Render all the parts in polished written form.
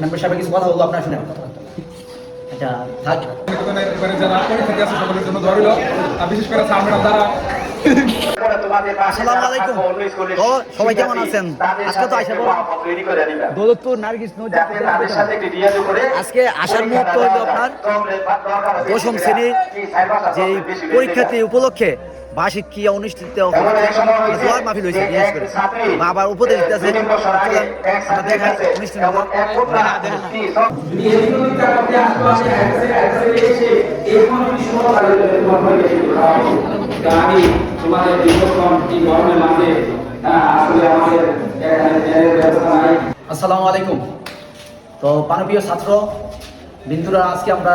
Member সাহেবের কিছু কথা বলবো, আপনারা শুনেন। এটা থাক। যারা পরীক্ষার্থী আছে সকলের জন্য দোয়া রইল, আর বিশেষ করে স্যার ম্যাডাম যারা। আসসালামু আলাইকুম। তো সবাই কেমন আছেন? আজকে তো আইসা দৌলতপুর নার্গিস নদী আজকে আসার মুহূর্ত হইল আপনার দশম শ্রেণীর যে পরীক্ষার্থী উপলক্ষে বার্ষিক ক্রিয়া অনুষ্ঠিত দোয়ার মাহফিল হয়েছে। বিশেষ করে বাবার উপদেশ দিতেছে আমরা দেখাই অনুষ্ঠান আসসালামু আলাইকুম। তো প্রাণপ্রিয় ছাত্র বিন্দুরা, আজকে আমরা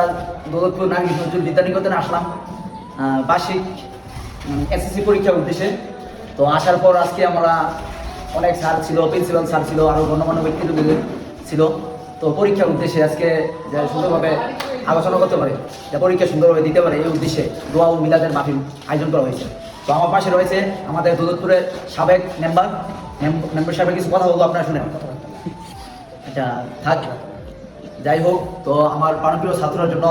দৌলতপুর নার্গিস নজরুল বিদ্যানিকেতনে আসলাম বার্ষিক এসএসসি পরীক্ষার উদ্দেশ্যে। তো আসার পর আজকে আমরা অনেক স্যার ছিল, প্রিন্সিপাল স্যার ছিল, আরও গণ্যমান্য ব্যক্তিত্ব ছিল। তো পরীক্ষার উদ্দেশ্যে আজকে যে সুন্দরভাবে আলোচনা করতে পারে, যে পরীক্ষা সুন্দরভাবে দিতে পারে, এই উদ্দেশ্যে দোয়া ও মিলাদের মাহফিল আয়োজন করা হয়েছে। তো আমার পাশে রয়েছে আমাদের দৌলতপুরের সাবেক মেম্বার সাহেবের কিছু কথা বলবো, আপনারা শুনেন। এটা থাক। যাই হোক, তো আমার প্রাণপ্রিয় ছাত্রর জন্য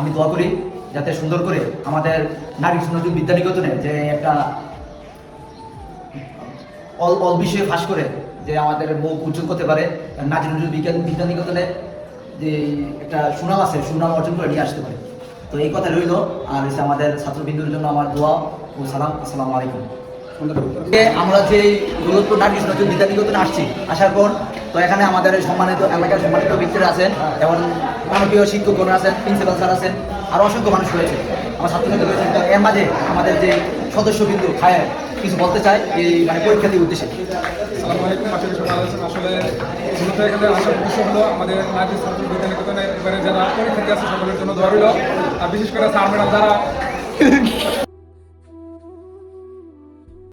আমি দোয়া করি যাতে সুন্দর করে আমাদের নার্গিস নজরুল বিদ্যানিকেতনে যে একটা অল বিষয়ে ফাঁস করে যে আমাদের মুখ উজ্জ্বল করতে পারে, নার্গিস নজরুল বিদ্যানিকেতনে যে একটা সুনাম আছে, সুনাম অর্জন করে নিয়ে আসতে পারে। তো এই কথা রইল। আর হচ্ছে আমাদের ছাত্রবৃন্দুর জন্য আমার দোয়া ও সালাম। আসসালামু আলাইকুম। আমরা যে দৌলতপুর নার্গিস নজরুল বিদ্যানিকেতনে আসছি, আসার পর তো এখানে আমাদের সম্মানিত এলাকার সম্মানিত ব্যক্তিরা আছেন, যেমন মানবীয় শিক্ষকগণ আছেন, প্রিন্সিপাল স্যার আছেন, আরও অসংখ্য মানুষ রয়েছে, আমার ছাত্রছাত্রী রয়েছেন। তো এর মাঝে আমাদের যে সদস্যবিন্দু খায় কিছু বলতে চাই এই পরীক্ষার্থীর উদ্দেশ্যে। আসসালামু আলাইকুম। আশা করি সবাই ভালো আছেন। আসলে মূলত এখানে আসার উদ্দেশ্য হলো আমাদের নার্গিস নজরুল বিদ্যানিকেতনের এবারে যারা পরীক্ষার্থী আছে সকলের জন্য দোয়া রইল, আর বিশেষ করে স্যার ম্যাডাম যারা